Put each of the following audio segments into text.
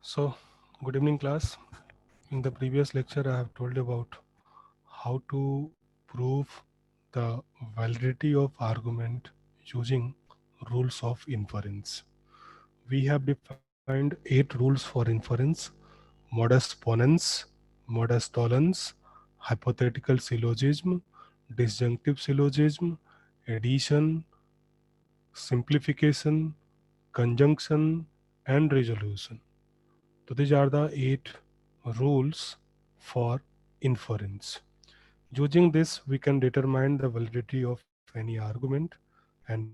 So, good evening, class. In the previous lecture, I have told you about how to prove the validity of argument using rules of inference. We have defined 8 rules for inference: modus ponens, modus tollens, hypothetical syllogism, disjunctive syllogism, addition, simplification, conjunction, and resolution. So these are the 8 rules for inference. Using this, we can determine the validity of any argument. And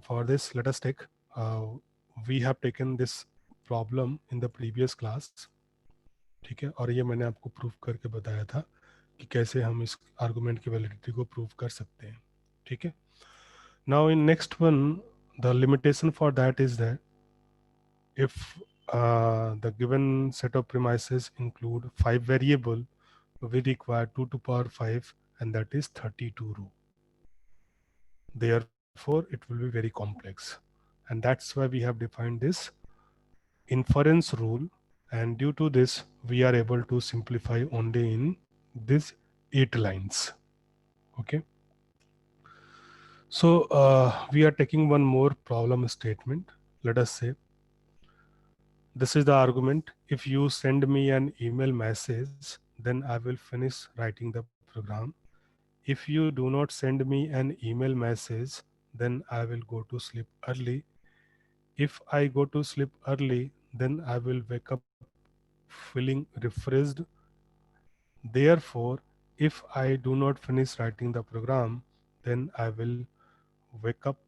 for this, let us take, uh, we have taken this problem in the previous class. ठीक है, और ये मैंने आपको prove करके बताया था कि कैसे हम इस आर्गुमेंट की वैलिडिटी को प्रूव कर सकते हैं. ठीक है. Now in next one, the limitation for that is that if the given set of premises include 5 variable, we require 2 to power 5, and that is 32 row. Therefore, it will be very complex. And that's why we have defined this inference rule. And due to this, we are able to simplify only in these 8 lines. Okay. So we are taking one more problem statement. Let us say, this is the argument: if you send me an email message, then I will finish writing the program. If you do not send me an email message, then I will go to sleep early. If I go to sleep early, then I will wake up feeling refreshed. Therefore, if I do not finish writing the program, then I will wake up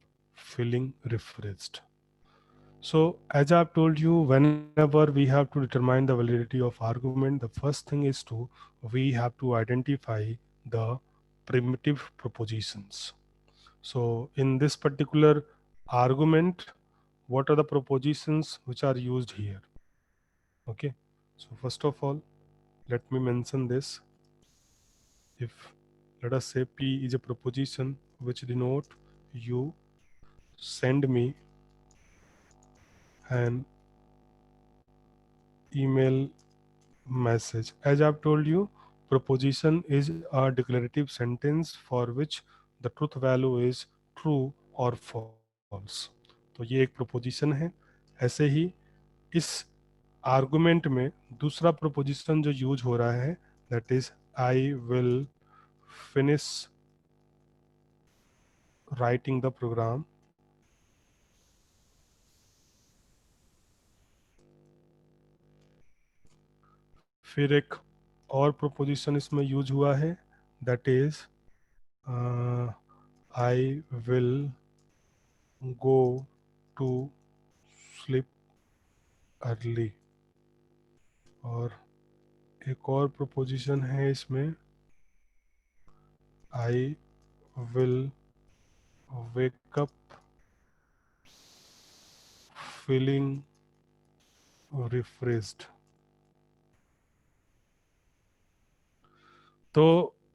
feeling refreshed. So, as I've told you, whenever we have to determine the validity of argument, the first thing is we have to identify the primitive propositions. So, in this particular argument, what are the propositions which are used here? Okay. So, first of all, let me mention this. If, let us say, P is a proposition which denote you send me an email message. As I've told you, proposition is a declarative sentence for which the truth value is true or false. तो ये एक proposition है. ऐसे ही इस argument में दूसरा proposition जो use हो रहा है, that is I will finish writing the program. फिर एक और proposition इसमें यूज हुआ है, that is I will go to sleep early. और एक और proposition है इसमें, I will wake up feeling refreshed. तो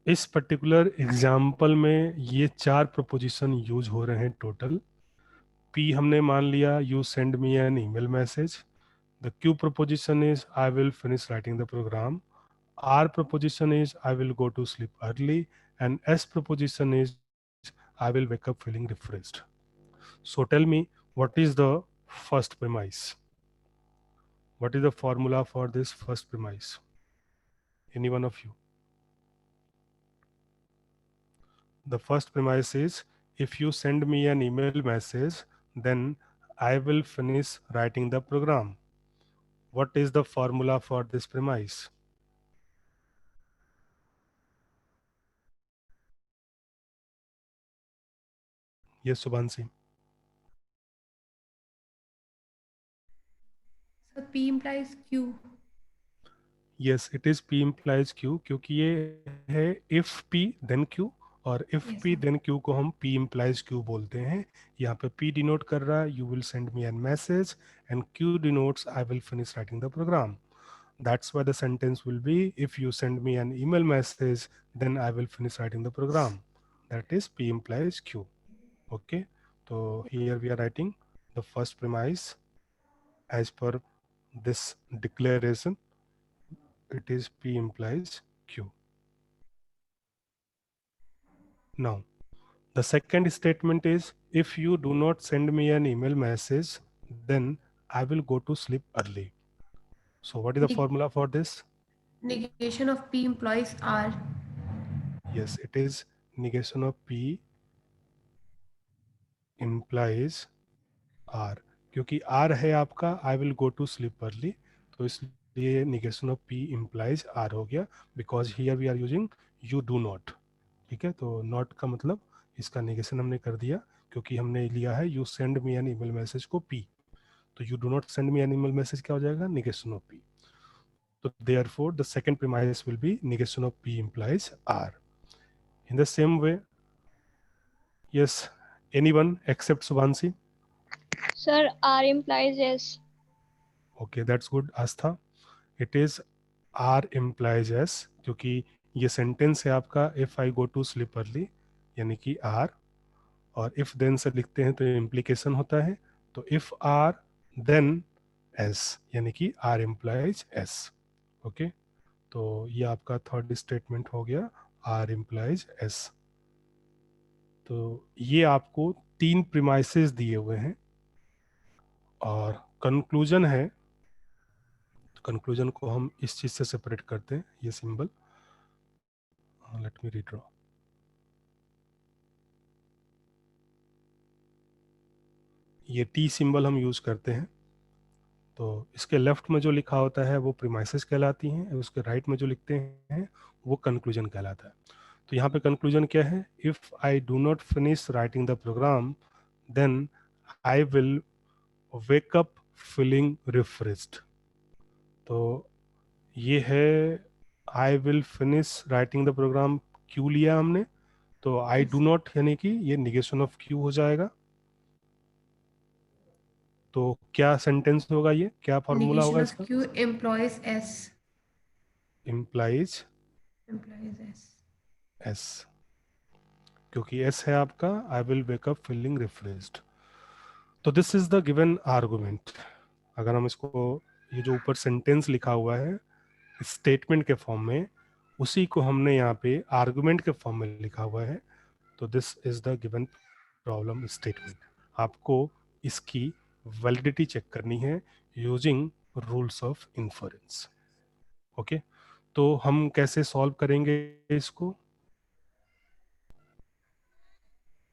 इस पर्टिकुलर एग्जाम्पल में ये 4 प्रपोजिशन यूज हो रहे हैं टोटल. P हमने मान लिया, you send me an email message. The Q proposition is I will finish writing the program. R proposition is I will go to sleep early, and S proposition is I will wake up feeling refreshed. So tell me, what is the first premise? What is the formula for this first premise? Any one of you? The first premise is, if you send me an email message, then I will finish writing the program. What is the formula for this premise? Yes, Subhansi. So P implies Q. Yes, it is P implies Q, क्योंकि ये है if P then Q, और if Yes, P sir. then Q को हम P implies Q बोलते हैं. यहाँ पे P denote कर रहा है you will send me a message, and Q denotes I will finish writing the program. That's why the sentence will be, if you send me an email message, then I will finish writing the program. That is P implies Q. Okay. So here we are writing the first premise as per this declaration, it is P implies Q. Now, the second statement is, if you do not send me an email message, then I will go to sleep early. So what is the Neg- formula for this? negation of P implies R. Yes, it is negation of P implies R, क्योंकि R है आपका I will go to sleep early, तो इसलिए negation of P implies R हो गया, because here we are using you do not. ठीक है, तो not का मतलब इसका negation हमने कर दिया, क्योंकि हमने लिया है you send me an email message को P, तो you do not send me an email message क्या हो जाएगा, negation of P. So therefore the second premise will be negation of P implies R. In the same way, yes, anyone except Subhansi? Sir, R implies yes. Okay, that's good. Astha, it is R implies yes, क्योंकि ये sentence है आपका if I go to sleep early, यानी कि R, और if then से लिखते हैं तो इम्प्लीकेशन होता है, तो if R then S, यानी कि R implies S. ओके, तो ये आपका थर्ड स्टेटमेंट हो गया, R implies S. तो ये आपको तीन प्रीमाइसेस दिए हुए हैं, और कंक्लूजन है, कंक्लूजन को हम इस चीज से सेपरेट करते हैं, ये सिंबल, लेट मी रीड्रॉ. ये टी सिंबल हम यूज करते हैं, तो इसके लेफ्ट में जो लिखा होता है वो प्रीमाइसेस कहलाती हैं, उसके राइट में जो लिखते हैं वो कंक्लूजन कहलाता है. तो यहाँ पे कंक्लूजन क्या है, if I do not finish writing the program then I will wake up feeling refreshed. तो ये है I will finish writing the program, Q लिया हमने, तो आई डू नॉट यानी कि ये निगेशन ऑफ क्यू हो जाएगा. तो क्या सेंटेंस होगा, ये क्या फॉर्मूला होगा Negation of इसका, Q implies S. Implies Implies S. S, क्योंकि एस है आपका I will wake up feeling refreshed. तो this is the given argument. अगर हम इसको, ये जो ऊपर सेंटेंस लिखा हुआ है स्टेटमेंट के फॉर्म में, उसी को हमने यहाँ पे आर्गुमेंट के फॉर्म में लिखा हुआ है, तो this is the given problem statement. आपको इसकी वैलिडिटी चेक करनी है using rules of inference. Okay, तो हम कैसे सॉल्व करेंगे इसको.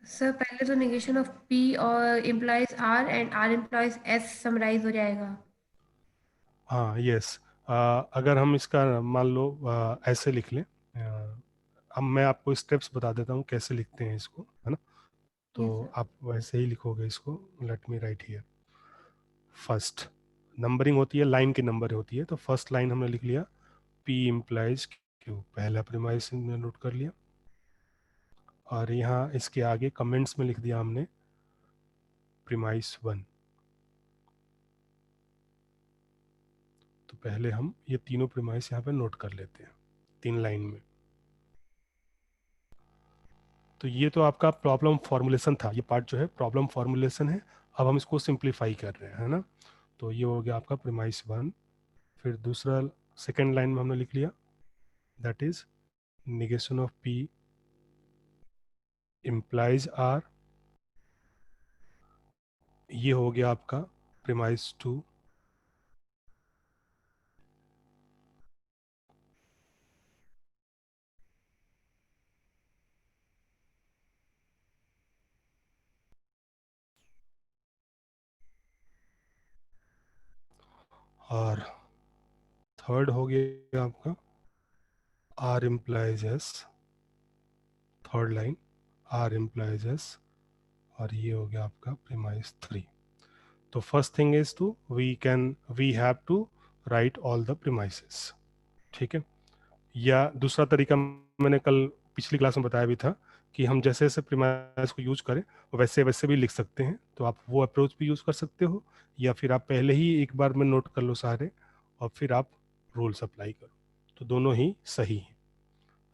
सर पहले तो negation of P और implies R and R implies S summarise हो जाएगा. हाँ यस, अगर हम इसका मान लो ऐसे लिख लें, अब मैं आपको स्टेप्स बता देता हूँ कैसे लिखते हैं इसको, है ना. तो Yes sir. आप वैसे ही लिखोगे इसको, let me right here. First numbering होती है, लाइन की नंबर होती है, तो फर्स्ट लाइन हमने लिख लिया P इम्प्लाइज Q, पहला प्रीमाइस हमने नोट कर लिया, और यहाँ इसके आगे कमेंट्स में लिख दिया हमने प्रीमाइस 1. तो पहले हम ये तीनों प्रीमाइस यहाँ पे नोट कर लेते हैं 3 लाइन में. तो ये तो आपका प्रॉब्लम फॉर्मुलेशन था, ये पार्ट जो है प्रॉब्लम फॉर्मुलेशन है. अब हम इसको सिंप्लीफाई कर रहे हैं, है ना. तो ये हो गया आपका प्रीमाइस 1. फिर दूसरा सेकेंड लाइन में हमने लिख लिया, that is negation of P implies R. ये हो गया आपका प्रीमाइस 2. और थर्ड हो गया आपका R implies S, third line R implies S, और ये हो गया आपका प्रीमाइस 3. तो first thing is to we have to write all the premises. ठीक है, या दूसरा तरीका मैंने कल पिछली क्लास में बताया भी था कि हम जैसे जैसे प्रीमाइस को यूज करें वैसे वैसे भी लिख सकते हैं, तो आप वो अप्रोच भी यूज कर सकते हो, या फिर आप पहले ही एक बार में नोट कर लो सारे और फिर आप रूल्स अप्लाई करो, तो दोनों ही सही हैं.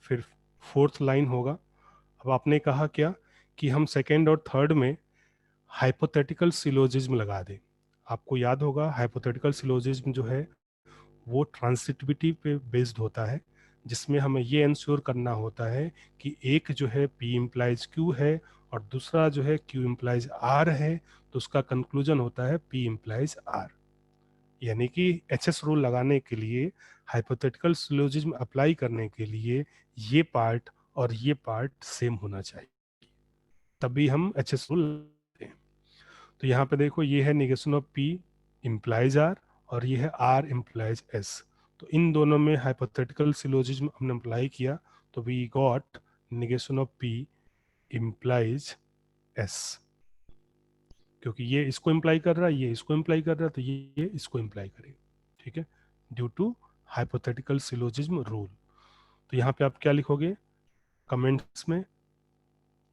फिर फोर्थ लाइन होगा, अब आपने कहा क्या कि हम सेकेंड और थर्ड में हाइपोथेटिकल सिलोजिज्म लगा दें. आपको याद होगा हाइपोथेटिकल सिलोजिज्म जो है वो ट्रांसिटिविटी पे बेस्ड होता है, जिसमें हमें ये इंश्योर करना होता है कि एक जो है P इम्प्लाइज Q है और दूसरा जो है Q इम्प्लाइज R है, तो उसका कंक्लूजन होता है P इम्प्लाइज R। यानी कि HS रूल लगाने के लिए, हाइपोथेटिकल सिलोजिज्म अप्लाई करने के लिए ये पार्ट और ये पार्ट सेम होना चाहिए, तभी हम HS रूल लगाते हैं। तो यहाँ पे देखो, ये है negation of P implies R और ये है R इम्प्लाइज S। तो इन दोनों में हाइपोथेटिकल सिलोजिज्म हमने अप्लाई किया, तो we got negation of P implies S, क्योंकि ये इसको इम्प्लाई कर रहा है, ये इसको इम्प्लाई कर रहा है, तो ये इसको इम्प्लाई करेगा। ठीक है, due to hypothetical syllogism rule. तो यहाँ पे आप क्या लिखोगे कमेंट्स में?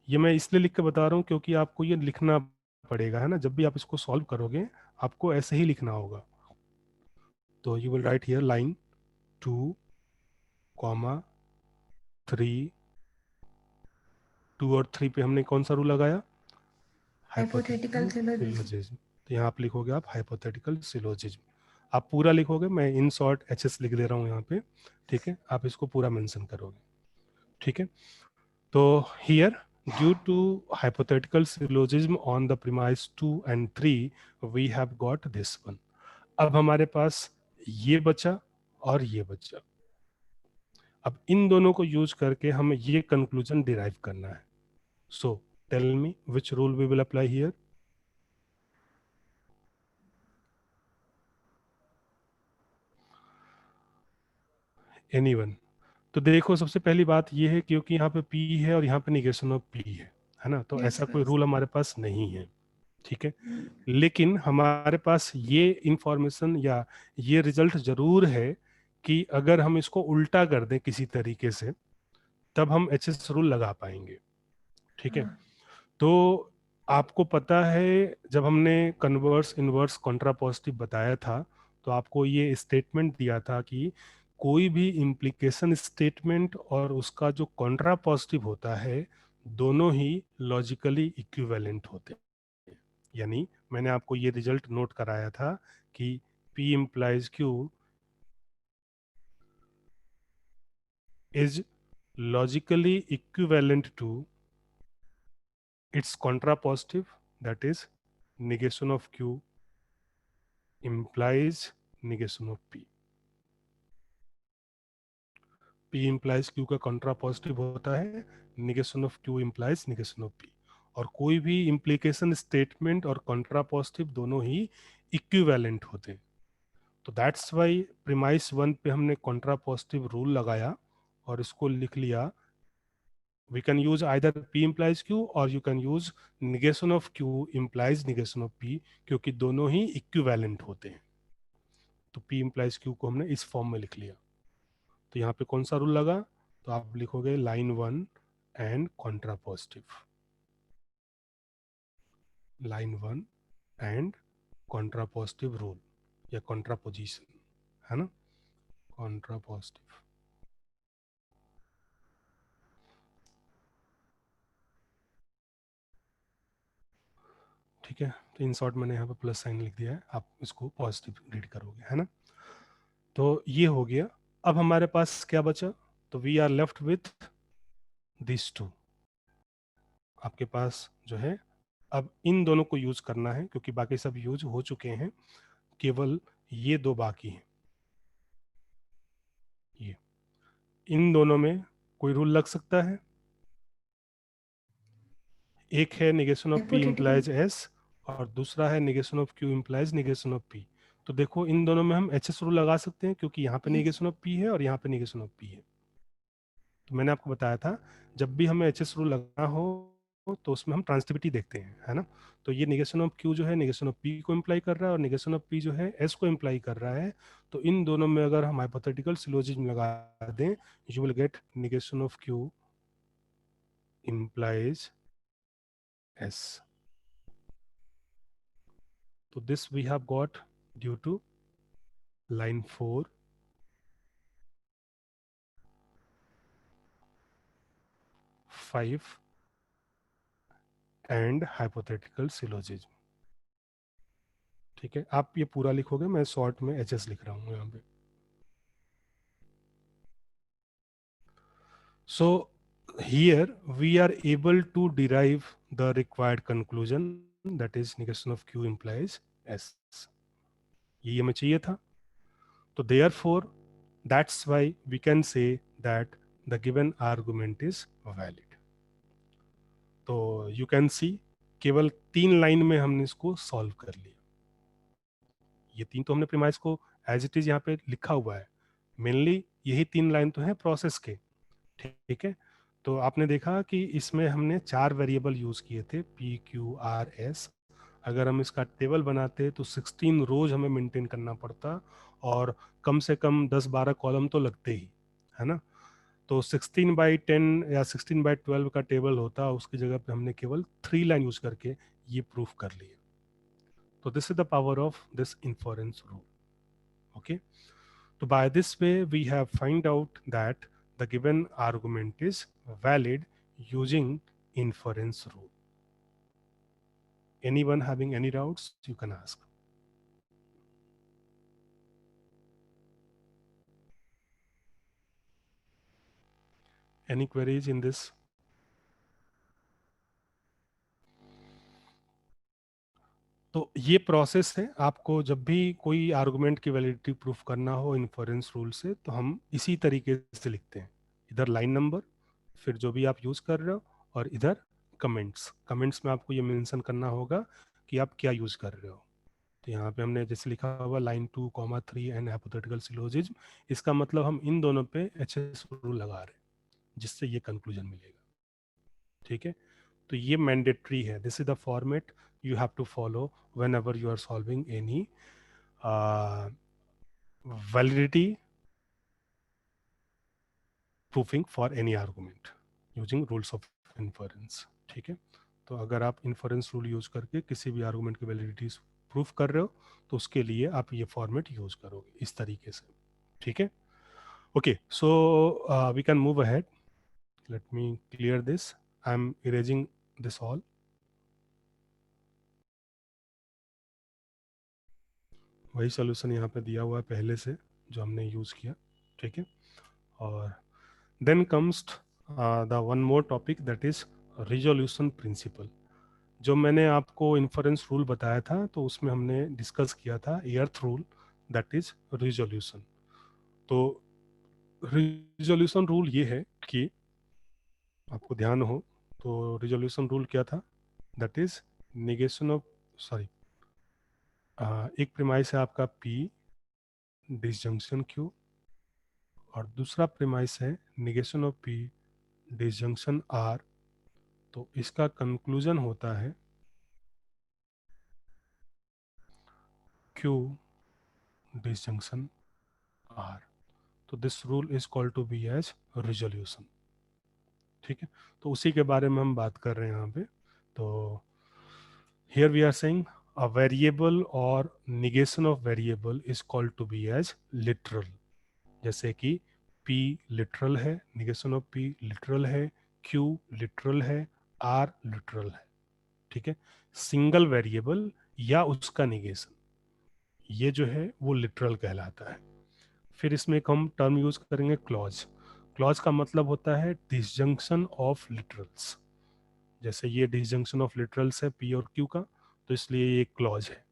ये मैं इसलिए लिख के बता रहा हूँ क्योंकि आपको ये लिखना पड़ेगा, है ना, जब भी आप इसको सॉल्व करोगे आपको ऐसे ही लिखना होगा। तो you will write here line 2, 3, 2 और 3 पे हमने कौन सा रूल लगाया? Hypothetical syllogism. सिलोजिज्म। तो यहाँ आप लिखोगे आप हाइपोथेटिकल सिलोजिज्म। आप पूरा लिखोगे, मैं इन शॉर्ट HS लिख दे रहा हूँ यहाँ पे, ठीक है, आप इसको पूरा मेंशन करोगे। ठीक है, तो here due to hypothetical syllogism on the premise 2 and 3 we have got this one. अब हमारे पास ये बचा और ये बचा। अब इन दोनों को यूज करके हमें ये कंक्लूजन डिराइव करना है। So tell me which rule we will apply here? Anyone? तो देखो, सबसे पहली बात ये है, क्योंकि यहाँ पे P है और यहाँ पे निगेशन ऑफ P है ना, तो यस ऐसा कोई सर। रूल हमारे पास नहीं है। ठीक है, लेकिन हमारे पास ये इंफॉर्मेशन या ये रिजल्ट जरूर है कि अगर हम इसको उल्टा कर दें किसी तरीके से, तब हम HS रूल लगा पाएंगे। ठीक है, हाँ। तो आपको पता है जब हमने कन्वर्स इनवर्स कॉन्ट्रापोजिटिव बताया था, तो आपको ये स्टेटमेंट दिया था कि कोई भी इम्प्लीकेशन स्टेटमेंट और उसका जो कॉन्ट्रापोजिटिव होता है, दोनों ही लॉजिकली इक्विवेलेंट होते हैं। यानी मैंने आपको ये रिजल्ट नोट कराया था कि P implies Q is logically equivalent to its contrapositive, that is negation of Q implies negation of P। P implies Q का contrapositive होता है, negation of Q implies negation of P। और कोई भी implication statement और contrapositive दोनों ही equivalent होते हैं। तो दैट्स वाई प्रीमाइस 1 पे हमने contrapositive रूल लगाया और इसको लिख लिया, we can use either P implies Q और you can use negation of Q implies negation of P, क्योंकि दोनों ही इक्विवेलेंट होते हैं। तो P implies Q को हमने इस फॉर्म में लिख लिया। तो यहाँ पे कौन सा रूल लगा? तो आप लिखोगे line 1 and contrapositive, line 1 and contrapositive rule या कॉन्ट्रापोजिशन, है ना, कॉन्ट्रापोजिटिव। ठीक है, तो इन शॉर्ट मैंने यहाँ पे प्लस साइन लिख दिया है, आप इसको पॉजिटिव रीड करोगे, है ना। तो ये हो गया। अब हमारे पास क्या बचा? तो we are left with this two. आपके पास जो है, अब इन दोनों को यूज करना है, क्योंकि बाकी सब यूज हो चुके हैं, केवल ये दो बाकी हैं। ये इन दोनों में कोई रूल लग सकता है? एक है negation of P hypothetical. Implies S और दूसरा है negation of Q implies negation of P। तो देखो, इन दोनों में हम HS रूल लगा सकते हैं, क्योंकि यहाँ पे यस। निगेशन ऑफ P है और यहाँ पे निगेशन ऑफ P है। तो मैंने आपको बताया था, जब भी हमें HS रूल लगाना हो तो उसमें हम ट्रांसिटिविटी देखते हैं, है ना। तो ये निगेशन ऑफ Q जो है निगेशन ऑफ P को इम्प्लाई कर रहा है और निगेशन ऑफ P जो है S को इम्प्लाई कर रहा है। तो इन दोनों में अगर हम हाइपोथेटिकल सिलोजिज्म लगा दें, you will get negation of Q implies S। तो this we have got due to line 4, 5 and hypothetical syllogism। ठीक है, आप ये पूरा लिखोगे, मैं शॉर्ट में HS लिख रहा हूँ यहाँ पे. So here we are able to derive the required conclusion, that is negation of Q implies S. यही हमें चाहिए था. तो therefore that's why we can say that the given argument is valid. तो you can see केवल 3 line में हमने इसको सॉल्व कर लिया. ये 3 तो हमने प्रीमाइस को एज इट इज यहाँ पे लिखा हुआ है. मेनली यही 3 लाइन तो है प्रोसेस के. ठीक है, तो आपने देखा कि इसमें हमने 4 वेरिएबल यूज किए थे, PQRS. अगर हम इसका टेबल बनाते तो 16 रोज हमें मेंटेन करना पड़ता और कम से कम 10-12 कॉलम तो लगते ही, है ना. तो 16/10 या 16/12 का टेबल होता, उसकी जगह पे हमने केवल 3 लाइन यूज करके ये प्रूफ कर लिया. तो this is the power of this inference rule. Okay, so by this way we have find out that the given argument is valid using inference rule. Anyone having any doubts, you can ask. Any queries in this? तो ये process है, आपको जब भी कोई argument की validity proof करना हो इन्फरेंस रूल से, तो हम इसी तरीके से लिखते हैं. इधर लाइन नंबर, फिर जो भी आप यूज कर रहे हो, और इधर कमेंट्स में आपको ये मेंशन करना होगा कि आप क्या यूज कर रहे हो. तो यहाँ पे हमने जैसे लिखा हुआ लाइन 2,3 एंड हाइपोथेटिकल सिलोजिज्म, इसका मतलब हम इन दोनों पे HS रूल लगा रहे हैं, जिससे ये कंक्लूजन मिलेगा. ठीक है, तो ये मैंडेटरी है. This is the format you have to follow whenever you are solving any validity proving for any argument using rules of inference. ठीक है, तो अगर आप इन्फरेंस रूल यूज करके किसी भी आर्गुमेंट की वैलिडिटी प्रूफ कर रहे हो, तो उसके लिए आप ये फॉर्मेट यूज करोगे इस तरीके से. ठीक है, okay, so we can move ahead. Let me clear this. I am erasing this all. वही सोल्यूशन यहाँ पे दिया हुआ है पहले से जो हमने यूज़ किया. ठीक है, और then comes the one more topic, that is resolution principle. जो मैंने आपको इन्फरेंस रूल बताया था, तो उसमें हमने डिस्कस किया था एर्थ रूल, दैट इज रिजोल्यूशन. तो रिजोल्यूशन रूल ये है कि आपको ध्यान हो, तो रिजोल्यूशन रूल क्या था, that is negation of, sorry, एक प्रीमाइस है आपका P डिसजंक्शन Q, और दूसरा प्रीमाइस है negation of P disjunction R. तो इसका कंक्लूजन होता है Q डिसजंक्शन R. तो this rule is called to be as resolution. ठीक है, तो उसी के बारे में हम बात कर रहे हैं यहाँ पे. तो here we are saying a variable और negation of variable is called to be as literal. जैसे कि P लिटरल है, निगेशन ऑफ P लिटरल है, Q लिटरल है, R लिटरल है. ठीक है, सिंगल वेरिएबल या उसका निगेशन, ये जो है वो लिटरल कहलाता है. फिर इसमें एक हम टर्म यूज करेंगे क्लॉज. क्लॉज का मतलब होता है डिसजंक्शन ऑफ लिटरल्स. जैसे ये डिसजंक्शन ऑफ लिटरल्स है P और Q का, तो इसलिए ये क्लॉज है.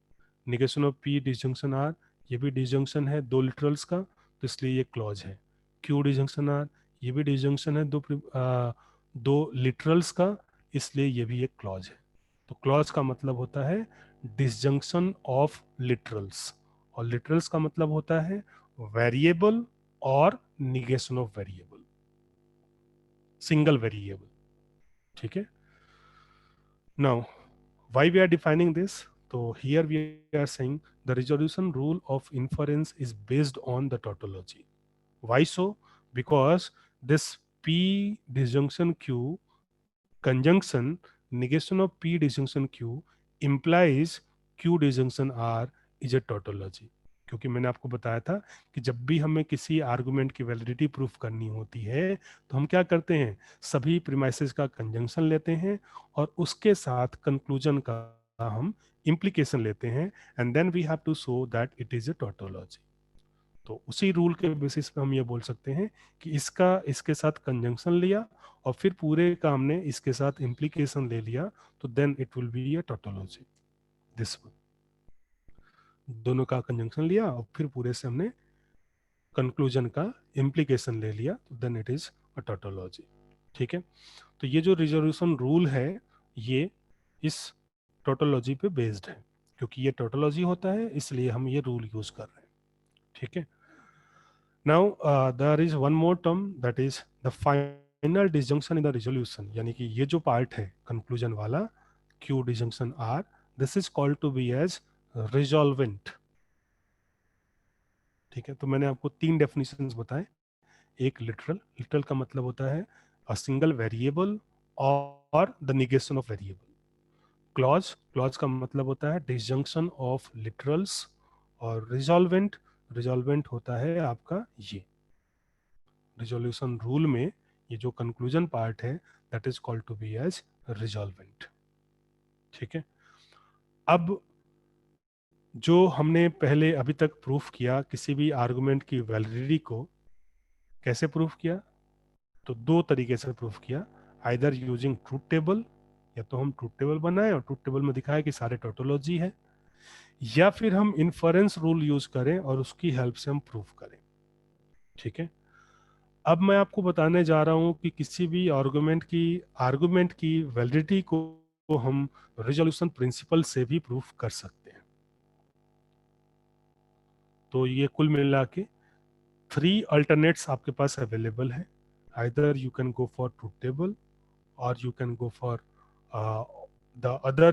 Negation of P disjunction R, ये भी डिसजंक्शन है दो लिटरल्स का, तो इसलिए ये क्लॉज है. Q डिसजंक्शन R, ये भी डिसजंक्शन है दो लिटरल्स का, इसलिए ये भी एक क्लॉज है. तो क्लॉज का मतलब होता है डिसजंक्शन ऑफ लिटरल्स, और लिटरल्स का मतलब होता है वेरिएबल और negation of variable, single variable. ठीक है, now why we are defining this? So here we are saying the resolution rule of inference is based on the tautology. Why so? Because this P disjunction Q conjunction negation of P disjunction Q implies Q disjunction R is a tautology. क्योंकि मैंने आपको बताया था कि जब भी हमें किसी आर्गुमेंट की वैलिडिटी प्रूफ करनी होती है, तो हम क्या करते हैं, सभी प्रीमाइसेस का कंजंक्शन लेते हैं और उसके साथ कंक्लूजन का हम इम्प्लीकेशन लेते हैं and then we have to show that it is a tautology. तो उसी रूल के बेसिस पे हम ये बोल सकते हैं कि इसका इसके साथ कंजंक्शन लिया और फिर पूरे काम ने इसके साथ इम्प्लीकेशन ले लिया, तो then it will be a tautology. This दोनों का कंजंक्शन लिया और फिर पूरे से हमने कंक्लूजन का इम्प्लीकेशन ले लिया, तो then it is a tautology. ठीक है, तो ये जो रिजोल्यूशन रूल है ये इस टोटोलॉजी पे बेस्ड है, क्योंकि ये टोटोलॉजी होता है इसलिए हम ये रूल यूज कर रहे हैं। ठीक है, now there is one more term that is the final disjunction in the resolution, यानी कि ये जो पार्ट है कंक्लूजन वाला Q disjunction R, this is called to be as resolvent. ठीक है, तो मैंने आपको 3 डेफिनेशंस बताए। एक लिटरल, लिटरल का मतलब होता है अ सिंगल वेरिएबल और the negation of variable. Clause, clause का मतलब होता है डिसजंक्शन ऑफ लिटरल्स। और रिजॉल्वेंट, रिजॉल्वेंट होता है आपका ये रिजोल्यूशन रूल में ये जो कंक्लूजन पार्ट है that is called to be as resolvent. ठीक है, अब जो हमने पहले अभी तक प्रूफ किया किसी भी आर्गुमेंट की वैलिडिटी को, कैसे प्रूफ किया? तो 2 तरीके से प्रूफ किया, आइदर यूजिंग ट्रूथ टेबल, या तो हम ट्रूथ टेबल बनाए और ट्रूथ टेबल में दिखाए कि सारे टोटोलॉजी है, या फिर हम इन्फरेंस रूल यूज करें और उसकी हेल्प से हम प्रूफ करें। ठीक है, अब मैं आपको बताने जा रहा हूं कि किसी भी आर्गुमेंट की वैलिडिटी को हम रिजोल्यूशन प्रिंसिपल से भी प्रूफ कर सकते हैं। तो ये कुल मिला के 3 अल्टरनेट्स आपके पास अवेलेबल है, either you can go for truth table or you can go for the other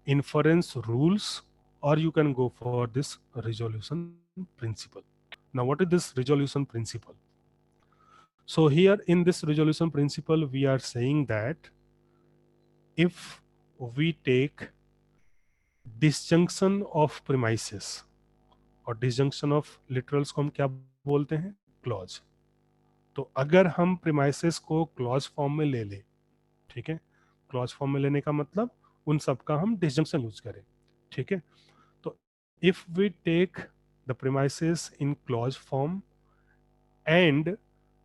inference rules, or you can go for this resolution principle. Now what is this resolution principle? So here in this resolution principle we are saying that if we take disjunction of premises, और disjunction of literals को हम क्या बोलते हैं? Clause. तो अगर हम premises को क्लॉज फॉर्म में ले लें, ठीक है, क्लॉज फॉर्म में लेने का मतलब उन सब का हम डिसजंक्शन यूज करें। ठीक है, तो if we take the premises in clause form and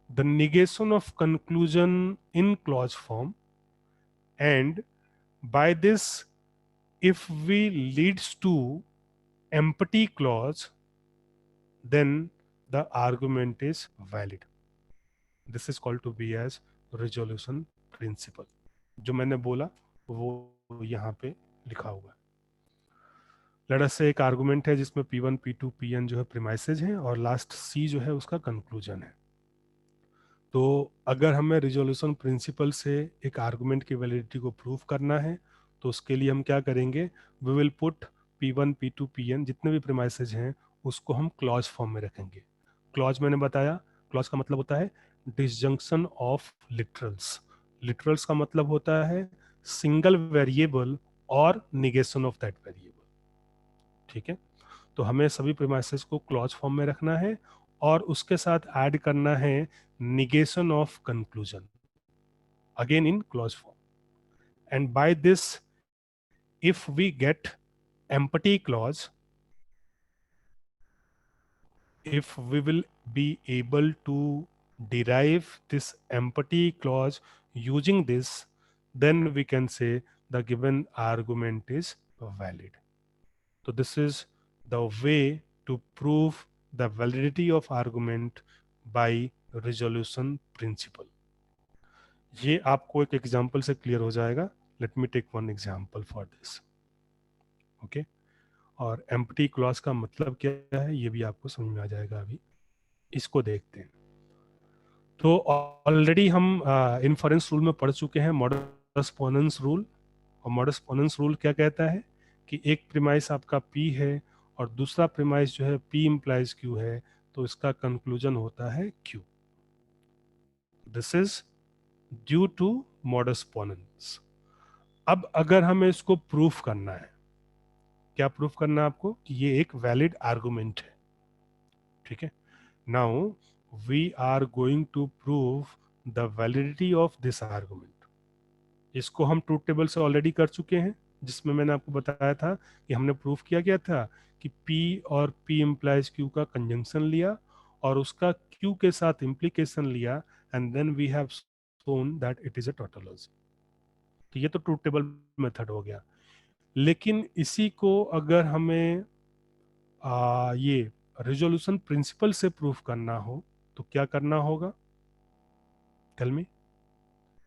the negation of conclusion in clause form, and by this if we leads to empty clause, then the argument is valid. This is called to be as resolution principle. जो मैंने बोला वो यहाँ पे लिखा हुआ है। Let us से एक आर्गुमेंट है जिसमें P1, P2, Pn जो है प्रीमाइसेज हैं और लास्ट C जो है उसका कंक्लूजन है। तो अगर हमें रिजोल्यूशन प्रिंसिपल से एक आर्गुमेंट की वैलिडिटी को प्रूव करना है तो उसके लिए हम क्या करेंगे? We will put P1, P2, Pn जितने भी प्रीमाइसेज हैं उसको हम क्लॉज फॉर्म में रखेंगे। क्लॉज मैंने बताया, क्लॉज का मतलब होता है डिसजंक्शन ऑफ लिटरल्स। लिटरल्स का मतलब होता है सिंगल वेरिएबल और निगेशन ऑफ दैट वेरिएबल। ठीक है, तो हमें सभी प्रीमाइसेस को क्लॉज फॉर्म में रखना है और उसके साथ ऐड करना है negation of conclusion, again in clause form. And by this if we get empty clause, if we will be able to derive this empty clause using this, then we can say the given argument is valid. So this is the way to prove the validity of argument by resolution principle. ये आपको एक example से clear हो जाएगा। Let me take one example for this. Okay, और empty clause का मतलब क्या है ये भी आपको समझ में आ जाएगा। अभी इसको देखते हैं। तो ऑलरेडी हम इन्फरेंस रूल में पढ़ चुके हैं मॉडस पोनेंस रूल। और मॉडस पोनेंस रूल क्या कहता है कि एक प्रीमाइस आपका P है और दूसरा प्रीमाइस जो है P इम्प्लाइज Q है, तो इसका कंक्लूजन होता है Q। This is due to modus ponens. अब अगर हमें इसको प्रूफ करना है, क्या प्रूफ करना है आपको? कि ये एक वैलिड आर्गुमेंट है। ठीक है, now we are going to prove the validity of this argument. इसको हम ट्रूथ टेबल से ऑलरेडी कर चुके हैं जिसमें मैंने आपको बताया था कि हमने प्रूफ किया गया था कि P और P इम्प्लाइज Q का कंजंक्शन लिया और उसका Q के साथ इम्प्लीकेशन लिया, and then we have shown that it is a tautology. तो ये तो ट्रूथ टेबल मेथड हो गया। लेकिन इसी को अगर हमें ये रिजोल्यूशन प्रिंसिपल से प्रूफ करना हो तो क्या करना होगा? टेल मी,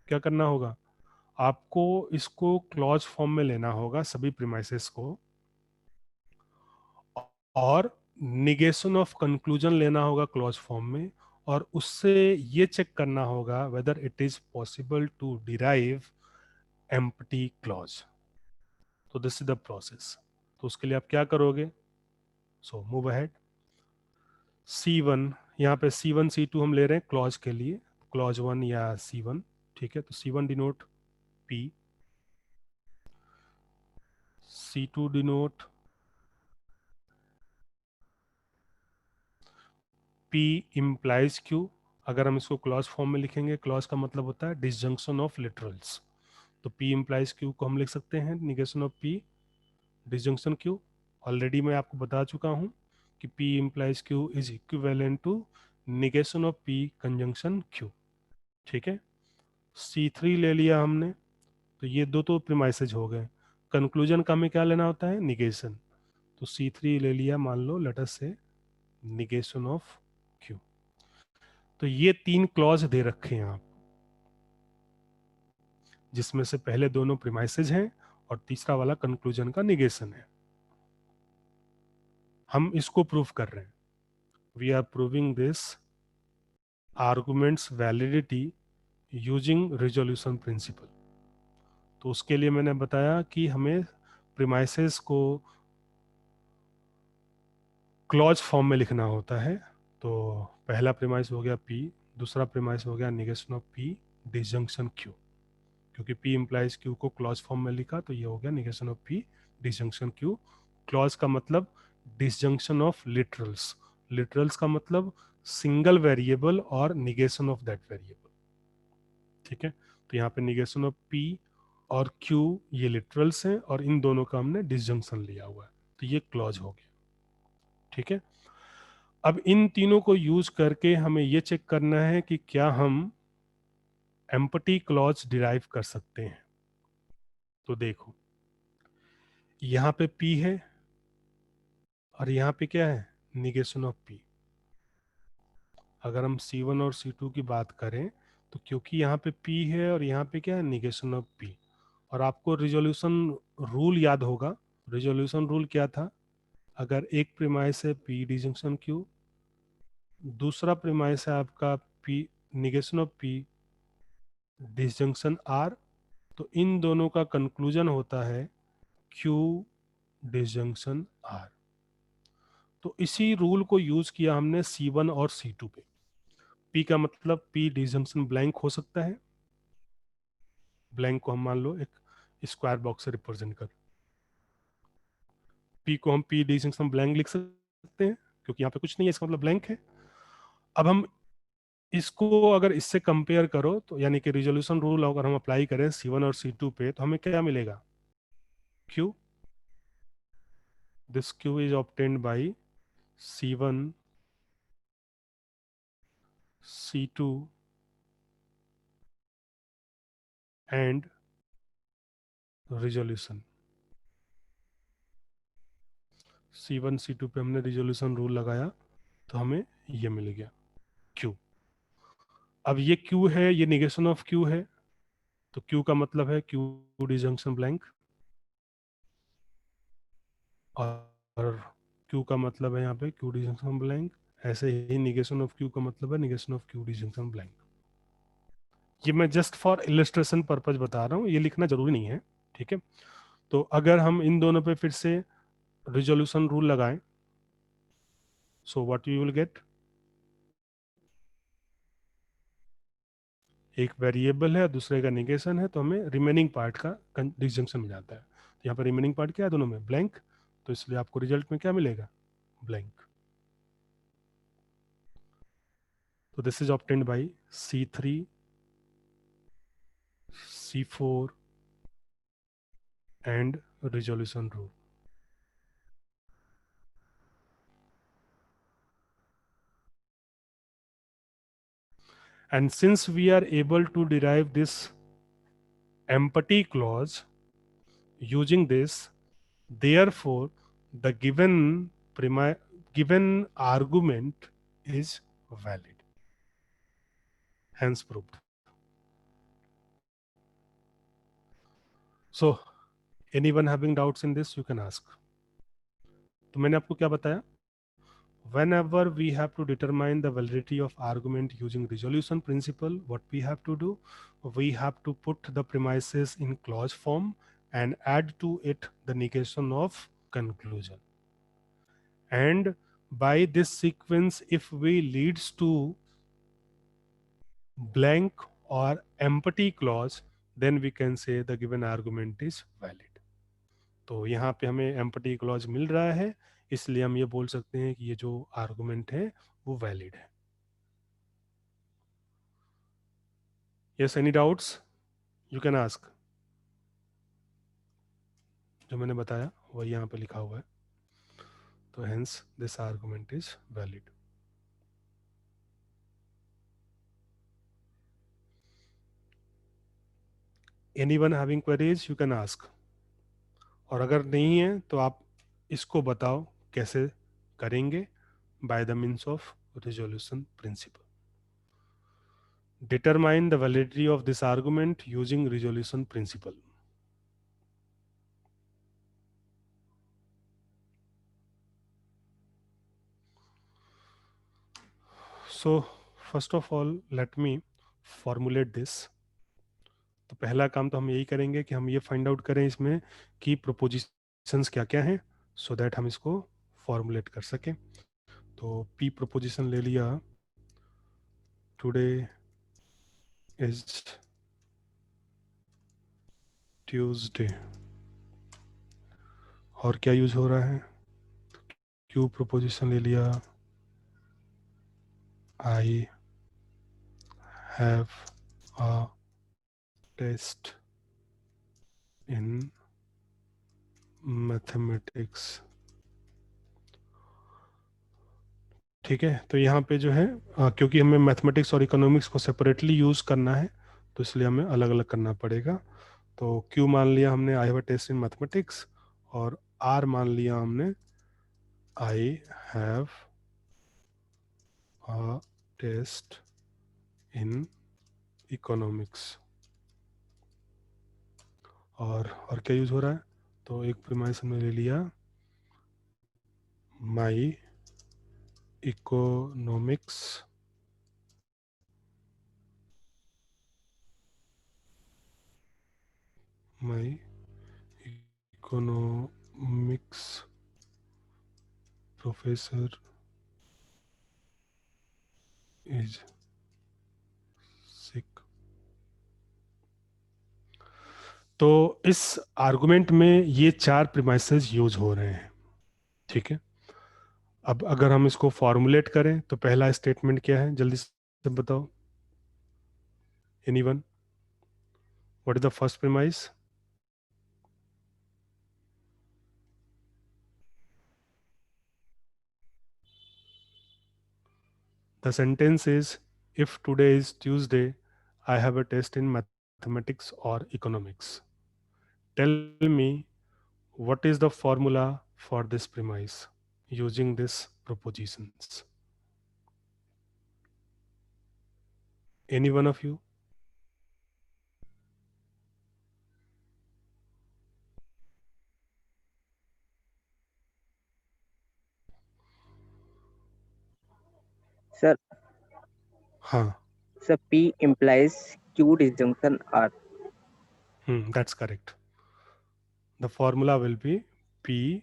क्या करना होगा? आपको इसको क्लॉज फॉर्म में लेना होगा, सभी प्रीमाइसेस को, और निगेशन ऑफ कंक्लूजन लेना होगा क्लॉज फॉर्म में, और उससे ये चेक करना होगा whether it is possible to derive empty clause. तो दिस इज द प्रोसेस। तो उसके लिए आप क्या करोगे? So move ahead. C1, यहाँ पे C1 C2 हम ले रहे हैं क्लॉज के लिए, क्लॉज 1 या C1, ठीक है। तो C1 denote P, C2 denote P implies Q। अगर हम इसको क्लॉज फॉर्म में लिखेंगे, क्लॉज का मतलब होता है डिसजंक्शन ऑफ लिटरल्स, तो P इम्प्लाइज Q को हम लिख सकते हैं negation of P disjunction Q। Already मैं आपको बता चुका हूँ कि P implies Q is equivalent to negation of P conjunction Q, ठीक है। C3 ले लिया हमने, तो ये दो तो प्रीमाइसेज हो गए। कंक्लूजन का हमें क्या लेना होता है? निगेशन। तो C3 ले लिया, मान लो लेट अस से निगेशन ऑफ Q। तो ये 3 क्लॉज दे रखे हैं आप, जिसमें से पहले दोनों प्रीमाइसेज हैं और तीसरा वाला कंक्लूजन का निगेशन है। हम इसको प्रूफ कर रहे हैं। We are proving this argument's validity using resolution principle. तो उसके लिए मैंने बताया कि हमें प्रीमाइसेस को क्लॉज फॉर्म में लिखना होता है। तो पहला प्रीमाइस हो गया P, दूसरा प्रीमाइस हो गया negation of P disjunction Q, क्योंकि P इम्प्लाइज Q को क्लॉज फॉर्म में लिखा, तो ये हो गया negation of P disjunction Q। Clause का मतलब डिसजंक्शन ऑफ लिटरल्स, लिटरल्स का मतलब सिंगल वेरिएबल और निगेशन ऑफ दैट वेरिएबल, ठीक है। तो यहाँ पे निगेशन ऑफ P और Q ये लिटरल्स हैं और इन दोनों का हमने डिसजंक्शन लिया हुआ है, तो ये क्लॉज हो गया, ठीक है। अब इन तीनों को यूज करके हमें ये चेक करना है कि क्या हम एम्पटी क्लॉज डिराइव कर सकते हैं। तो देखो, यहाँ पे P है और यहाँ पे क्या है? Negation of P। अगर हम C1 और C2 की बात करें तो क्योंकि यहाँ पे P है और यहाँ पे क्या है? Negation of P। और आपको रिजोल्यूशन रूल याद होगा। रिजोल्यूशन रूल क्या था? अगर एक प्रीमाइस है P डिजंक्शन Q, दूसरा प्रीमाइस है आपका P negation of P disjunction R, तो इन दोनों का कंक्लूजन होता है Q डिसजंक्शन R। तो इसी रूल को यूज किया हमने C1 और C2 पे। P का मतलब P डिसजंक्शन ब्लैंक हो सकता है, ब्लैंक को हम मान लो एक स्क्वायर बॉक्स से रिप्रेजेंट कर, P को हम P डिसजंक्शन ब्लैंक लिख सकते हैं क्योंकि यहाँ पे कुछ नहीं है, इसका मतलब ब्लैंक है। अब हम इसको अगर इससे कंपेयर करो तो यानी कि रिजोल्यूशन रूल अगर हम अप्लाई करें C1 और C2 पे तो हमें क्या मिलेगा? Q, this Q is obtained by C1 C2 and resolution. C1 C2 पे हमने रिजोल्यूशन रूल लगाया तो हमें ये मिल गया Q। अब ये Q है, ये निगेशन ऑफ Q है, तो Q का मतलब है Q डिजंक्शन ब्लैंक, और Q का मतलब है यहाँ पे Q डिजंक्शन ब्लैंक। ऐसे ही निगेशन ऑफ Q का मतलब है negation of Q disjunction blank. ये मैं जस्ट फॉर इलस्ट्रेशन पर्पज बता रहा हूँ, ये लिखना जरूरी नहीं है, ठीक है। तो अगर हम इन दोनों पे फिर से रिजोल्यूशन रूल लगाएं, so what you will gate? एक वेरिएबल है, दूसरे का निगेशन है, तो हमें रिमेनिंग पार्ट का डिसजंक्शन मिल जाता है। तो यहाँ पर रिमेनिंग पार्ट क्या है दोनों में? ब्लैंक। तो इसलिए आपको रिजल्ट में क्या मिलेगा? ब्लैंक। तो this is obtained by C3 C4 and resolution rule. And since we are able to derive this empathy clause using this, therefore the given argument is valid, hence proved. So anyone having doubts in this, you can ask. तो मैंने आपको क्या बताया? Whenever we have to determine the validity of argument using resolution principle, what we have to do? We have to put the premises in clause form and add to it the negation of conclusion. And by this sequence, if we leads to blank or empty clause, then we can say the given argument is valid. तो यहाँ पे हमें empty clause मिल रहा है, इसलिए हम ये बोल सकते हैं कि ये जो argument है वो valid है. Yes, any doubts? You can ask. जो मैंने बताया वही यहाँ पे लिखा हुआ है. तो hence this argument is valid. Anyone having queries, you can ask. और अगर नहीं है तो आप इसको बताओ कैसे करेंगे. By the means of resolution principle. Determine the validity of this argument using resolution principle. So first of all, let me formulate this. तो पहला काम तो हम यही करेंगे कि हम ये फाइंड आउट करें इसमें कि प्रोपोजिशंस क्या क्या हैं, सो दैट हम इसको फॉर्मुलेट कर सकें. तो पी प्रोपोजिशन ले लिया, टुडे इज ट्यूसडे. और क्या यूज हो रहा है? क्यू प्रोपोजिशन ले लिया, I have a test in mathematics. ठीक है, तो यहाँ पे जो है क्योंकि हमें मैथमेटिक्स और इकोनॉमिक्स को सेपरेटली यूज़ करना है तो इसलिए हमें अलग अलग करना पड़ेगा. तो क्यू मान लिया हमने I have a test in mathematics, और आर मान लिया हमने I have a test in economics. और क्या यूज़ हो रहा है? तो एक प्रीमाइस हमने ले लिया, माई इकोनॉमिक्स प्रोफेसर इज सिक. तो इस आर्गुमेंट में ये 4 प्रीमाइसेस यूज हो रहे हैं. ठीक है, अब अगर हम इसको फॉर्मुलेट करें तो पहला स्टेटमेंट क्या है, जल्दी से बताओ. Anyone, what is the first premise? The sentence is, if today is Tuesday I have a test in mathematics और economics. Tell me what is the formula for this premise using this propositions? Any one of you? Sir, हाँ. sir, P implies Q disjunction R. That's correct. The formula will be P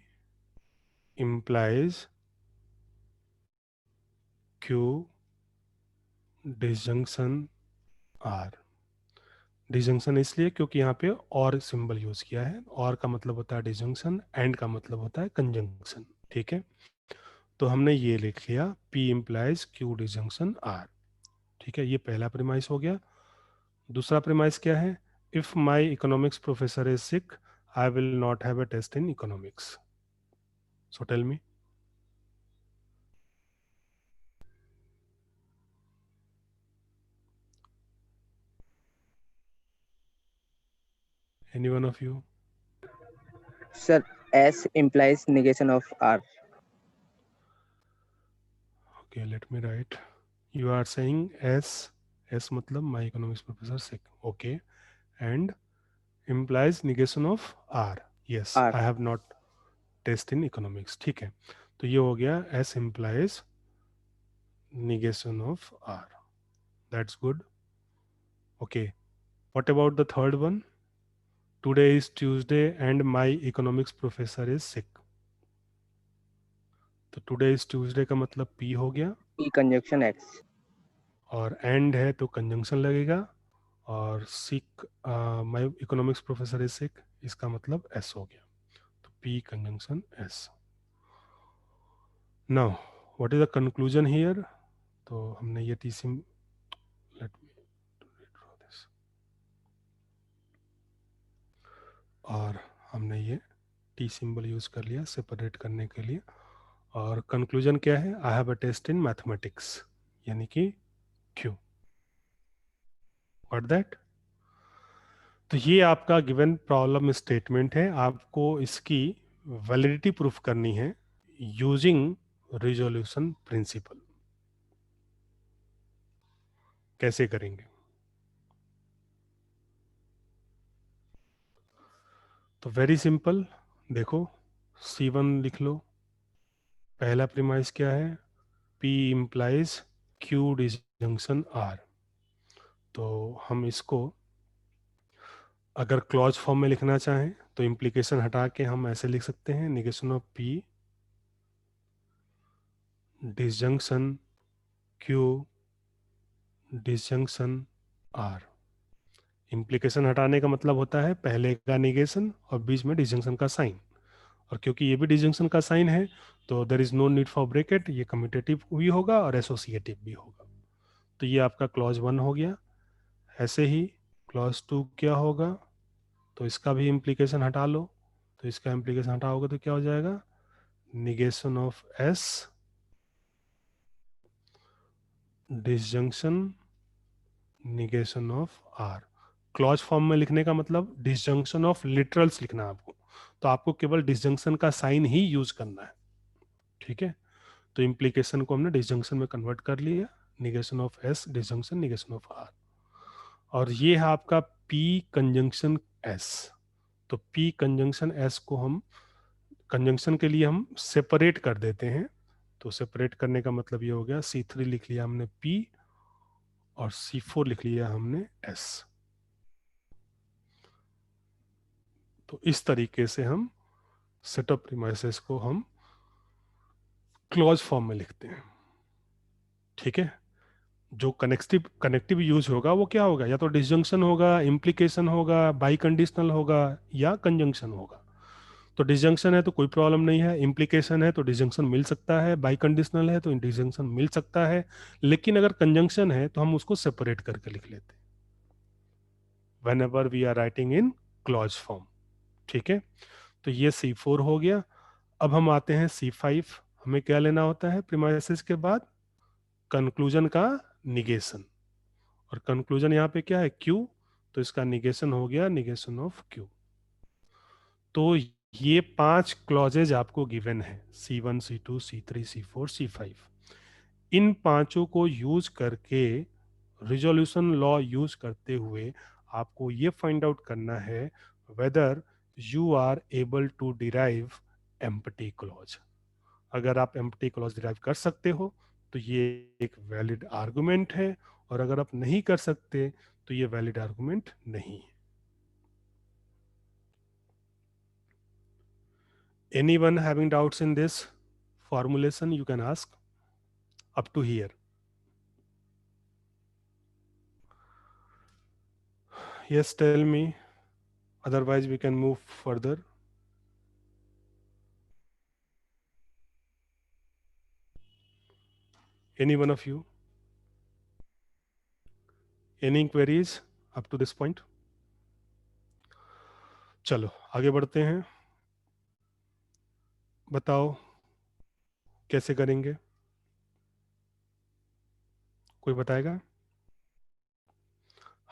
implies Q disjunction R. Disjunction इसलिए क्योंकि यहाँ पे और symbol use किया है. और का मतलब होता है डिजंक्शन, एंड का मतलब होता है कंजंक्शन. ठीक है, तो हमने ये लिख लिया P implies Q disjunction R. ठीक है, ये पहला प्रीमाइस हो गया. दूसरा प्रीमाइस क्या है? If my economics professor is sick I will not have a test in economics. So tell me. Any one of you? Sir, S implies negation of R. Okay, let me write. You are saying S matlab my economics professor sick. Okay, and implies negation of R. Yes, R. I have not test in economics. ठीक है, तो ये हो गया S implies negation of R. That's good. Okay, what about the third one? Today is Tuesday and my economics professor is sick. तो today is Tuesday का मतलब P हो गया, P conjunction X. और एंड है तो कंजंक्शन लगेगा, और sick my economics professor is sick, इसका मतलब S हो गया, तो P conjunction S. Now what is the conclusion here? तो हमने ये टी सिम, लेट मी ड्रॉ दिस, और हमने ये टी सिंबल यूज कर लिया सेपरेट करने के लिए. और कंक्लूजन क्या है? I have a test in mathematics, यानी कि Q. What that? तो ये आपका गिवन प्रॉब्लम स्टेटमेंट है. आपको इसकी वैलिडिटी प्रूफ करनी है यूजिंग रिजोल्यूशन प्रिंसिपल. कैसे करेंगे? तो वेरी सिंपल. देखो, C1 लिख लो. पहला प्रीमाइस क्या है? P implies Q disjunction R. तो हम इसको अगर क्लॉज फॉर्म में लिखना चाहें तो इम्प्लीकेशन हटा के हम ऐसे लिख सकते हैं, negation of P disjunction Q disjunction R. Implication हटाने का मतलब होता है पहले का निगेशन और बीच में डिसजंक्शन का साइन, और क्योंकि ये भी डिसजंक्शन का साइन है तो there is no need for bracket. ये कम्यूटेटिव भी होगा और एसोसिएटिव भी होगा. तो ये आपका क्लॉज 1 हो गया. ऐसे ही क्लॉज 2 क्या होगा? तो इसका भी इम्प्लीकेशन हटा लो. तो इसका इम्प्लीकेशन हटाओगे तो क्या हो जाएगा? Negation of S disjunction negation of R. Clause form में लिखने का मतलब डिसजंक्शन ऑफ लिटरल्स लिखना है आपको, तो आपको केवल डिसजंक्शन का साइन ही यूज करना है. ठीक है, तो इम्प्लीकेशन को हमने डिसजंक्शन में कन्वर्ट कर लिया, negation of S disjunction negation of R. और ये है आपका P कंजंक्शन S. तो P कंजंक्शन S को हम कंजंक्शन के लिए हम सेपरेट कर देते हैं. तो सेपरेट करने का मतलब ये हो गया, C3 लिख लिया हमने P और C4 लिख लिया हमने S. तो इस तरीके से हम सेट ऑफ प्रीमाइसेस को हम क्लॉज फॉर्म में लिखते हैं. ठीक है, जो कनेक्टिव यूज होगा वो क्या होगा? या तो डिसजंक्शन होगा, इम्प्लीकेशन होगा, बाई कंडीशनल होगा, या कंजंक्शन होगा. तो डिसजंक्शन है तो कोई प्रॉब्लम नहीं है, इम्प्लीकेशन है तो डिसजंक्शन मिल सकता है, बाई कंडीशनल है तो डिसजंक्शन मिल सकता है. लेकिन अगर कंजंक्शन है तो हम उसको सेपरेट करके लिख लेते हैं whenever we are writing in clause form. ठीक है, तो ये C4 हो गया. अब हम आते हैं C5. हमें क्या लेना होता है प्रीमाइसेस के बाद? कंक्लूजन का निगेशन. और कंक्लूजन यहाँ पे क्या है? Q. तो इसका निगेशन हो गया निगेशन ऑफ Q. तो ये 5 क्लॉजेज आपको गिवन है, C1 C2 C3 C4 C5. इन पांचों को यूज करके, रिजोल्यूशन लॉ यूज करते हुए आपको ये फाइंड आउट करना है whether you are able to derive empty clause. अगर आप एम्प्टी क्लॉज डिराइव कर सकते हो तो ये एक वैलिड आर्गुमेंट है, और अगर आप नहीं कर सकते तो ये वैलिड आर्गुमेंट नहीं है. Anyone having doubts in this formulation, you can ask up to here. Yes, tell me, otherwise we can move further. Any one of you? Any queries up to this point? चलो आगे बढ़ते हैं, बताओ कैसे करेंगे, कोई बताएगा?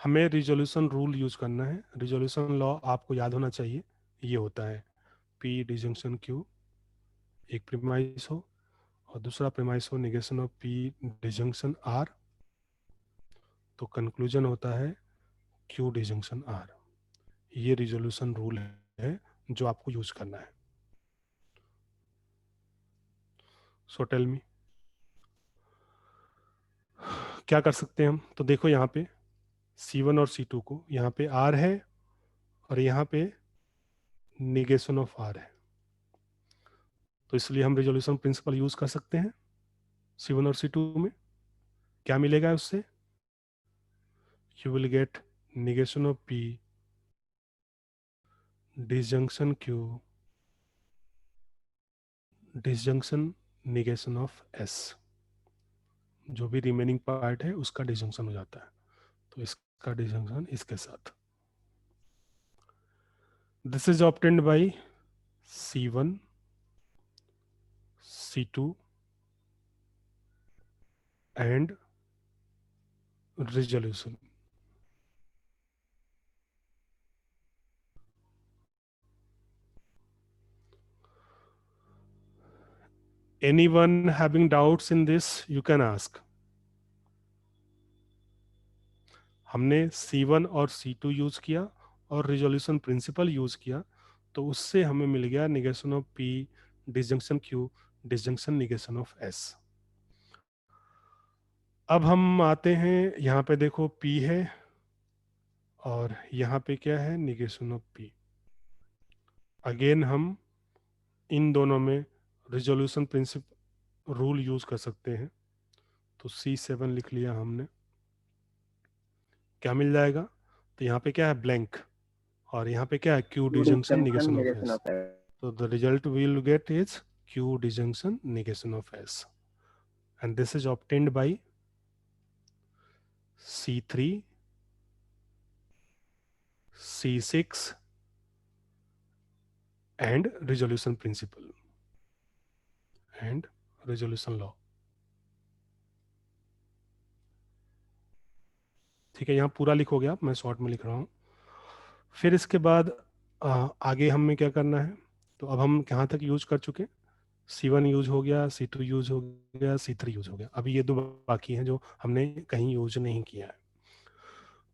हमें रिजोल्यूशन रूल यूज करना है। रिजोल्यूशन लॉ आपको याद होना चाहिए, ये होता है P डिजंक्शन Q, एक प्रीमाइस हो और दूसरा प्रीमाइस हो negation of P disjunction R, तो कंक्लूजन होता है Q डिजंक्शन R। ये रिजोल्यूशन रूल है जो आपको यूज करना है। सो टेल मी क्या कर सकते हैं हम? तो देखो यहाँ पे C1 और C2 को, यहाँ पे R है और यहाँ पे नेगेशन ऑफ R है, तो इसलिए हम रिजोल्यूशन प्रिंसिपल यूज कर सकते हैं C1 और C2 में। क्या मिलेगा उससे? You will gate negation of P disjunction Q disjunction negation of S, जो भी रिमेनिंग पार्ट है उसका डिजंक्शन हो जाता है, तो इसका डिजंक्शन इसके साथ। This is obtained by C1 C2 and resolution. Anyone having doubts in this, you can ask. हमने C1 और C2 यूज किया और रिजोल्यूशन प्रिंसिपल यूज किया, तो उससे हमें मिल गया negation of P disjunction Q disjunction negation of S। अब हम आते हैं, यहाँ पे देखो P है और यहाँ पे क्या है, नेगेशन ऑफ P। अगेन हम इन दोनों में रिजोल्यूशन प्रिंसिपल रूल यूज कर सकते हैं, तो C7 लिख लिया हमने। क्या मिल जाएगा? तो यहाँ पे क्या है, ब्लैंक, और यहाँ पे क्या है, Q disjunction negation of S, तो the result will get is Q disjunction negation of S, and this is obtained by C3 C6 and resolution principle and resolution law। ठीक है, यहाँ पूरा लिखोगे आप, मैं शॉर्ट में लिख रहा हूँ। फिर इसके बाद आगे हमें क्या करना है, तो अब हम कहाँ तक यूज कर चुके? C1 यूज हो गया, C2 यूज हो गया, C3 यूज हो गया। अभी ये दो बाकी हैं जो हमने कहीं यूज नहीं किया है।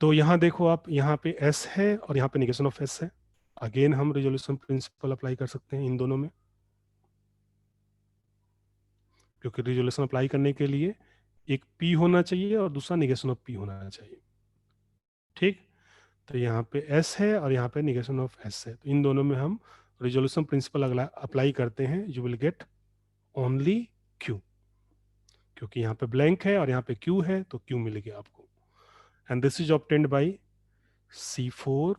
तो यहाँ देखो आप, यहाँ पे S है और यहाँ पे नेगेशन ऑफ S है। अगेन हम रिजोल्यूशन प्रिंसिपल अप्लाई कर सकते हैं इन दोनों में, क्योंकि रिजोल्यूशन अप्लाई करने के लिए एक P होना चाहिए और दूसरा नेगेशन ऑफ P होना चाहिए। ठीक, तो यहाँ पे S है और यहाँ पे नेगेशन ऑफ S है, तो इन दोनों में हम रिजोल्यूशन प्रिंसिपल अगला अप्लाई करते हैं, you will get only Q, क्योंकि यहाँ पे ब्लैंक है और यहाँ पे Q है, तो Q मिल गया आपको। And this is obtained by C4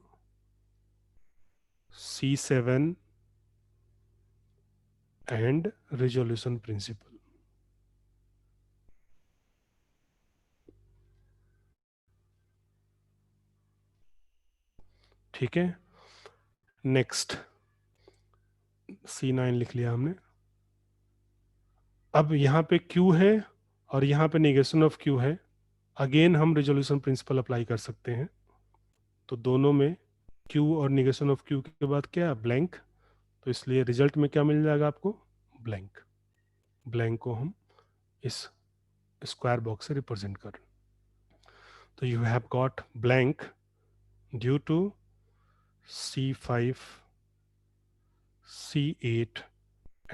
C7 and resolution principle। ठीक है, नेक्स्ट C9 लिख लिया हमने। अब यहाँ पे Q है और यहाँ पे नेगेशन ऑफ Q है। अगेन हम रिजोल्यूशन प्रिंसिपल अप्लाई कर सकते हैं, तो दोनों में Q और नेगेशन ऑफ Q के बाद क्या है, ब्लैंक, तो इसलिए रिजल्ट में क्या मिल जाएगा आपको, ब्लैंक। ब्लैंक को हम इस स्क्वायर बॉक्स से रिप्रेजेंट कर, तो you have got blank due to C5 C8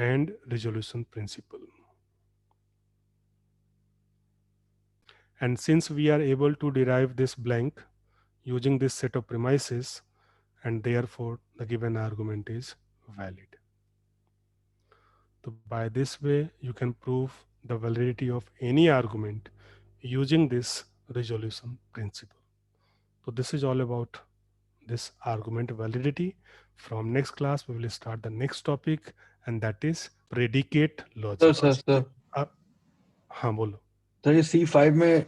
and resolution principle। And since we are able to derive this blank using this set of premises, and therefore the given argument is valid. So by this way you can prove the validity of any argument using this resolution principle. So this is all about this argument validity. From next class we will start the next topic, and that is predicate logic। Sir हाँ बोलो। Sir ये C5 में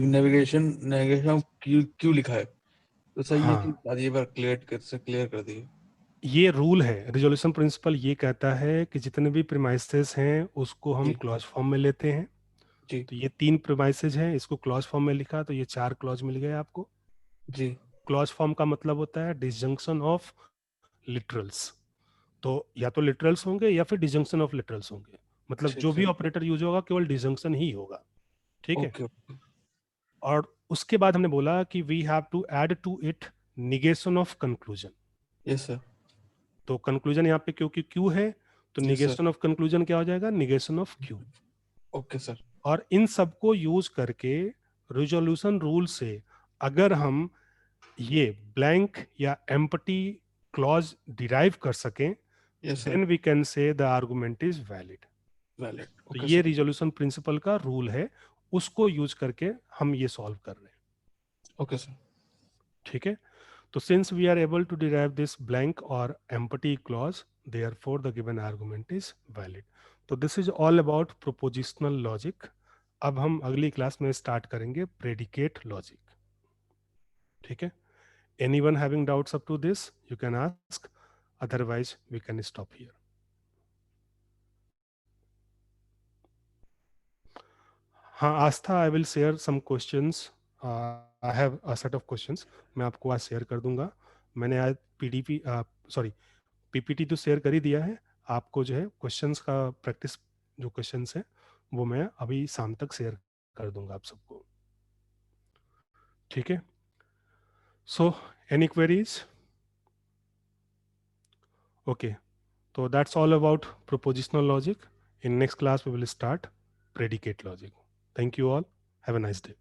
navigation क्यों लिखा है, तो sir ये हाँ। चीज आज एक बार क्लियर कर दिए। ये रूल है, रिजोल्यूशन प्रिंसिपल ये कहता है कि जितने भी प्रीमाइसेस हैं उसको हम जी। क्लॉज फॉर्म में लेते हैं। जी तो ये 3 प्रीमाइसेस हैं, इसको क्लॉज फॉर्म में लिखा तो ये 4 क्लॉज मिल गए आपको। जी क्लॉज फॉर्म का मतलब होता है डिसजंक्शन ऑफ लिटरल्स। तो या तो लिटरल्स होंगे या फिर डिसजंक्शन ऑफ लिटरल्स होंगे, मतलब ठीक जो भी है। ऑपरेटर यूज होगा केवल डिसजंक्शन ही होगा। ठीक है। ओके और उसके बाद हमने बोला कि we have to add to it negation of conclusion. Yes sir. तो कंक्लूजन यहाँ पे क्योंकि क्यू है तो जी सर। निगेशन ऑफ कंक्लूजन क्या हो जाएगा, negation of Q. Okay sir. और इन सबको यूज करके रिजोल्यूशन रूल से अगर हम ये ब्लैंक या एम्प्टी क्लॉज डिराइव कर सकें, yes sir. Then we can say the argument is valid. Valid. तो ओके ये सर। रिजोल्यूशन प्रिंसिपल का रूल है, उसको यूज करके हम ये सॉल्व कर रहे हैं। Okay sir. ठीक है। तो since we are able to derive this blank or empty clause, therefore the given argument is valid. तो this is all about propositional logic. अब हम अगली क्लास में स्टार्ट करेंगे predicate logic. ठीक है। Anyone having doubts up to this, you can ask. Otherwise, we can stop here. हाँ आस्था, I will share some questions. I have a set of questions. मैं आपको आज शेयर कर दूंगा। मैंने आज पीडीपी सॉरी पीपीटी तो शेयर कर ही दिया है। आपको जो है क्वेश्चंस का प्रैक्टिस जो क्वेश्चंस हैं वो मैं अभी शाम तक शेयर कर दूंगा आप सबको। ठीक है। So any queries? ओके, तो that's all about prepositional logic. In next class we will start predicate logic. Thank you all. Have a nice day.